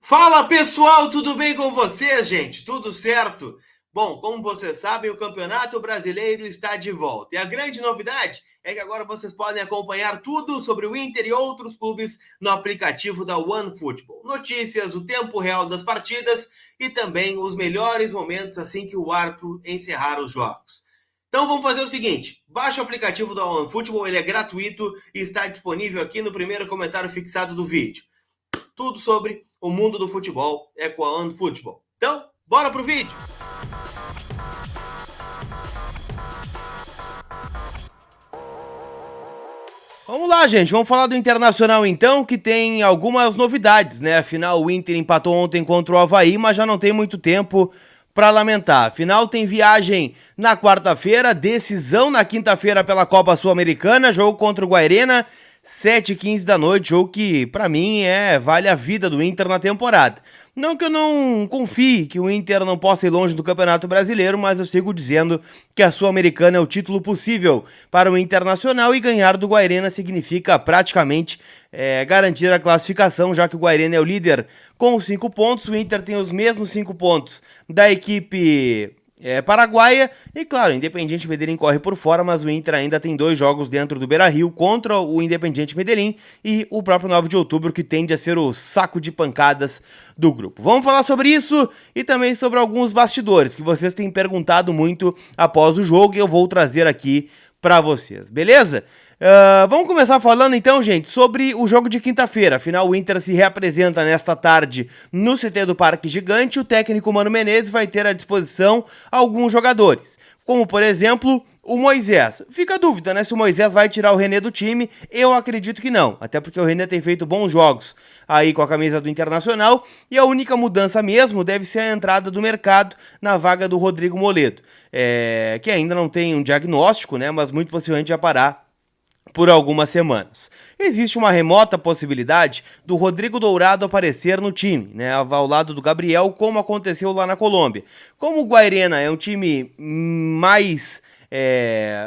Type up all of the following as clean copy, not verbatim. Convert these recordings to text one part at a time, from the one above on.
Fala pessoal, tudo bem com vocês, gente? Tudo certo? Bom, como vocês sabem, o Campeonato Brasileiro está de volta. E a grande novidade é que agora vocês podem acompanhar tudo sobre o Inter e outros clubes no aplicativo da OneFootball. Notícias, o tempo real das partidas e também os melhores momentos assim que o árbitro encerrar os jogos. Então vamos fazer o seguinte, baixa o aplicativo da OneFootball, ele é gratuito e está disponível aqui no primeiro comentário fixado do vídeo. Tudo sobre o mundo do futebol é com a OneFootball. Então, bora pro vídeo! Vamos lá, gente, vamos falar do Internacional então, que tem algumas novidades, né? Afinal, o Inter empatou ontem contra o Avaí, mas já não tem muito tempo para lamentar. Afinal, tem viagem na quarta-feira, decisão na quinta-feira pela Copa Sul-Americana, jogo contra o Guairena, 7h15 da noite, jogo que, pra mim, vale a vida do Inter na temporada. Não que eu não confie que o Inter não possa ir longe do Campeonato Brasileiro, mas eu sigo dizendo que a Sul-Americana é o título possível para o Internacional e ganhar do Guairena significa praticamente garantir a classificação, já que o Guairena é o líder com 5 pontos, o Inter tem os mesmos 5 pontos da equipe paraguaia, e claro, o Independiente Medellín corre por fora, mas o Inter ainda tem 2 jogos dentro do Beira-Rio contra o Independiente Medellín e o próprio 9 de outubro, que tende a ser o saco de pancadas do grupo. Vamos falar sobre isso e também sobre alguns bastidores que vocês têm perguntado muito após o jogo e eu vou trazer aqui para vocês, beleza? Vamos começar falando então, gente, sobre o jogo de quinta-feira. Afinal, o Inter se reapresenta nesta tarde no CT do Parque Gigante. O técnico Mano Menezes vai ter à disposição alguns jogadores, como por exemplo o Moisés. Fica a dúvida, né, se o Moisés vai tirar o René do time. Eu acredito que não, até porque o René tem feito bons jogos aí com a camisa do Internacional e a única mudança mesmo deve ser a entrada do mercado na vaga do Rodrigo Moledo, que ainda não tem um diagnóstico, né, mas muito possivelmente vai parar por algumas semanas. Existe uma remota possibilidade do Rodrigo Dourado aparecer no time, né, ao lado do Gabriel, como aconteceu lá na Colômbia. Como o Guairena é um time mais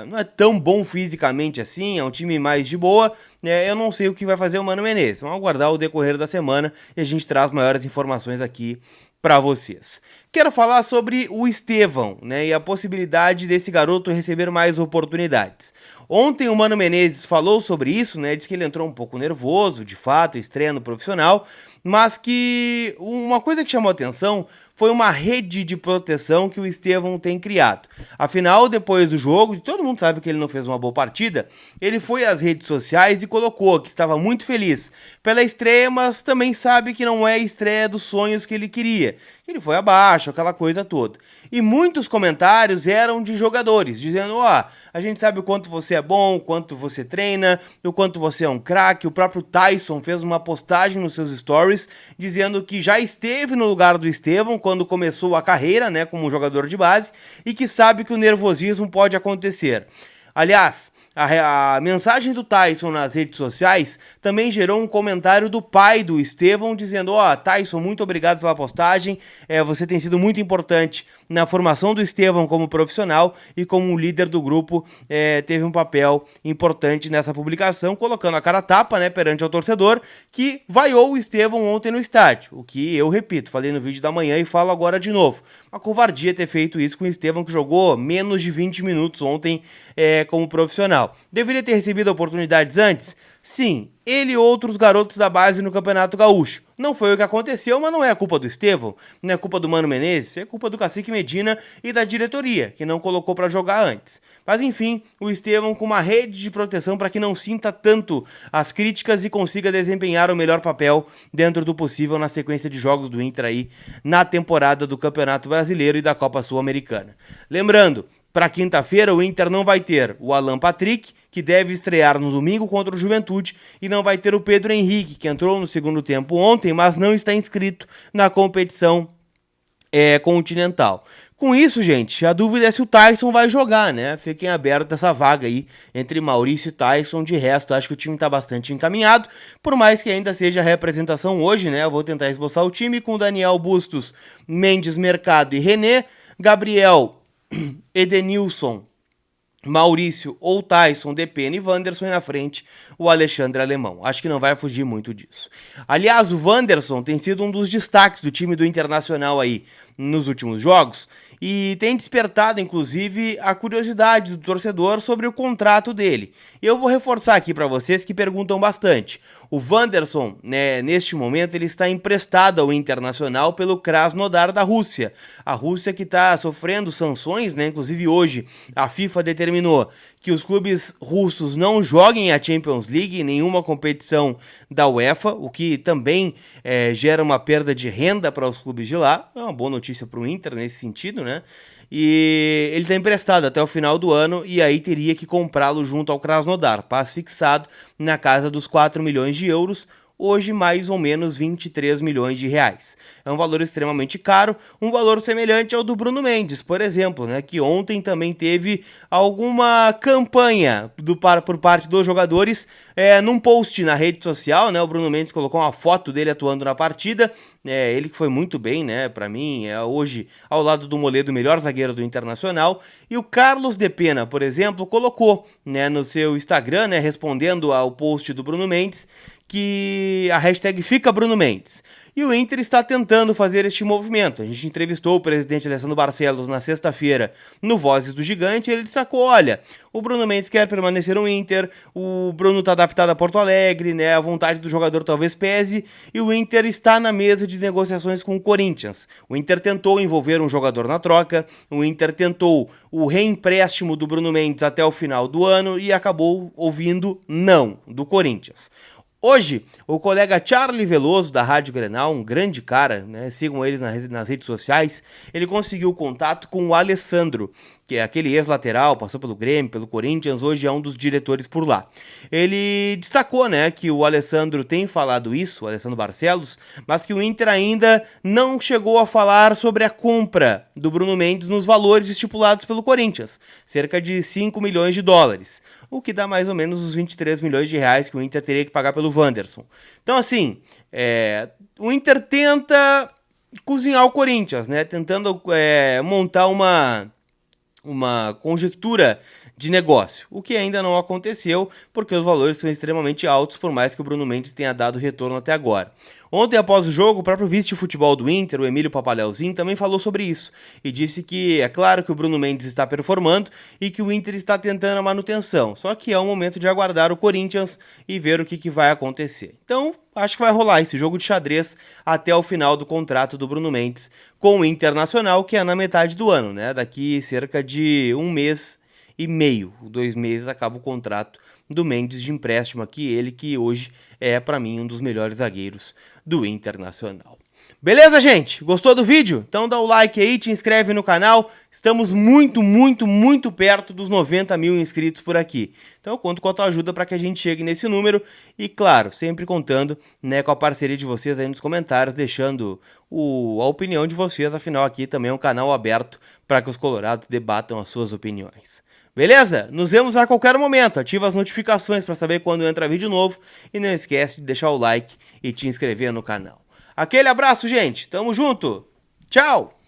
não é tão bom fisicamente assim, é um time mais de boa, eu não sei o que vai fazer o Mano Menezes. Vamos aguardar o decorrer da semana e a gente traz maiores informações aqui para vocês. Quero falar sobre o Estevão, né, e a possibilidade desse garoto receber mais oportunidades. Ontem o Mano Menezes falou sobre isso, né, disse que ele entrou um pouco nervoso, de fato, estreia no profissional, mas que uma coisa que chamou atenção foi uma rede de proteção que o Estevão tem criado. Afinal, depois do jogo, todo mundo sabe que ele não fez uma boa partida, ele foi às redes sociais e colocou que estava muito feliz pela estreia, mas também sabe que não é a estreia dos sonhos que ele queria. Ele foi abaixo, aquela coisa toda. E muitos comentários eram de jogadores, dizendo, a gente sabe o quanto você é bom, o quanto você treina, o quanto você é um craque. O próprio Tyson fez uma postagem nos seus stories, dizendo que já esteve no lugar do Estevão quando começou a carreira, né, como jogador de base, e que sabe que o nervosismo pode acontecer. Aliás, a mensagem do Tyson nas redes sociais também gerou um comentário do pai do Estevão dizendo, Tyson, muito obrigado pela postagem, você tem sido muito importante na formação do Estevão como profissional e como líder do grupo, teve um papel importante nessa publicação, colocando a cara a tapa, né, perante ao torcedor que vaiou o Estevão ontem no estádio, o que eu repito, falei no vídeo da manhã e falo agora de novo, uma covardia ter feito isso com o Estevão, que jogou menos de 20 minutos ontem como profissional. Deveria ter recebido oportunidades antes? Sim, ele e outros garotos da base no Campeonato Gaúcho. Não foi o que aconteceu, mas não é a culpa do Estevão, não é culpa do Mano Menezes, é culpa do Cacique Medina e da diretoria, que não colocou para jogar antes. Mas enfim, o Estevão com uma rede de proteção para que não sinta tanto as críticas e consiga desempenhar o melhor papel dentro do possível na sequência de jogos do Inter aí na temporada do Campeonato Brasileiro e da Copa Sul-Americana. Lembrando, para quinta-feira, o Inter não vai ter o Alan Patrick, que deve estrear no domingo contra o Juventude, e não vai ter o Pedro Henrique, que entrou no segundo tempo ontem, mas não está inscrito na competição continental. Com isso, gente, a dúvida é se o Tyson vai jogar, né? Fiquem abertos essa vaga aí entre Maurício e Tyson. De resto, acho que o time tá bastante encaminhado, por mais que ainda seja a representação hoje, né? Eu vou tentar esboçar o time com Daniel Bustos, Mendes, Mercado e René, Gabriel, Edenilson Maurício ou Tyson, Depena e Wanderson, e na frente o Alexandre Alemão. Acho que não vai fugir muito disso. Aliás, o Wanderson tem sido um dos destaques do time do Internacional aí nos últimos jogos e tem despertado, inclusive, a curiosidade do torcedor sobre o contrato dele. Eu vou reforçar aqui para vocês que perguntam bastante. O Wanderson, né, neste momento, ele está emprestado ao Internacional pelo Krasnodar da Rússia. A Rússia que está sofrendo sanções, né? Inclusive hoje a FIFA determinou que os clubes russos não joguem a Champions League em nenhuma competição da UEFA, o que também gera uma perda de renda para os clubes de lá. É uma boa notícia para o Inter nesse sentido, né? E ele está emprestado até o final do ano e aí teria que comprá-lo junto ao Krasnodar, passe fixado na casa dos 4 milhões de euros, hoje mais ou menos 23 milhões de reais. É um valor extremamente caro, um valor semelhante ao do Bruno Mendes, por exemplo, né, que ontem também teve alguma campanha por parte dos jogadores num post na rede social, né, o Bruno Mendes colocou uma foto dele atuando na partida, ele que foi muito bem, né, para mim, hoje ao lado do Moledo, o melhor zagueiro do Internacional, e o Carlos Depena, por exemplo, colocou, né, no seu Instagram, né, respondendo ao post do Bruno Mendes, que a hashtag fica Bruno Mendes. E o Inter está tentando fazer este movimento. A gente entrevistou o presidente Alessandro Barcelos na sexta-feira no Vozes do Gigante e ele destacou, olha, o Bruno Mendes quer permanecer no Inter, o Bruno está adaptado a Porto Alegre, né, a vontade do jogador talvez pese, e o Inter está na mesa de negociações com o Corinthians. O Inter tentou envolver um jogador na troca, o Inter tentou o reempréstimo do Bruno Mendes até o final do ano e acabou ouvindo não do Corinthians. Hoje, o colega Charlie Veloso, da Rádio Grenal, um grande cara, né, sigam eles nas redes sociais, ele conseguiu contato com o Alessandro, que é aquele ex-lateral, passou pelo Grêmio, pelo Corinthians, hoje é um dos diretores por lá. Ele destacou, né, que o Alessandro tem falado isso, o Alessandro Barcelos, mas que o Inter ainda não chegou a falar sobre a compra do Bruno Mendes nos valores estipulados pelo Corinthians, cerca de 5 milhões de dólares, o que dá mais ou menos os 23 milhões de reais que o Inter teria que pagar pelo Wanderson. Então, assim, o Inter tenta cozinhar o Corinthians, né? Tentando montar uma conjectura de negócio, o que ainda não aconteceu, porque os valores são extremamente altos, por mais que o Bruno Mendes tenha dado retorno até agora. Ontem, após o jogo, o próprio vice de futebol do Inter, o Emílio Papaleuzinho, também falou sobre isso, e disse que é claro que o Bruno Mendes está performando e que o Inter está tentando a manutenção, só que é um momento de aguardar o Corinthians e ver o que vai acontecer. Então, acho que vai rolar esse jogo de xadrez até o final do contrato do Bruno Mendes com o Internacional, que é na metade do ano, né? Daqui cerca de 1 mês e meio, 2 meses, acaba o contrato do Mendes de empréstimo aqui, ele que hoje é, para mim, um dos melhores zagueiros do Internacional. Beleza, gente? Gostou do vídeo? Então dá o like aí, te inscreve no canal. Estamos muito perto dos 90 mil inscritos por aqui. Então eu conto com a tua ajuda para que a gente chegue nesse número. E claro, sempre contando, né, com a parceria de vocês aí nos comentários, deixando a opinião de vocês. Afinal, aqui também é um canal aberto para que os colorados debatam as suas opiniões. Beleza? Nos vemos a qualquer momento. Ativa as notificações para saber quando entra vídeo novo. E não esquece de deixar o like e te inscrever no canal. Aquele abraço, gente. Tamo junto. Tchau.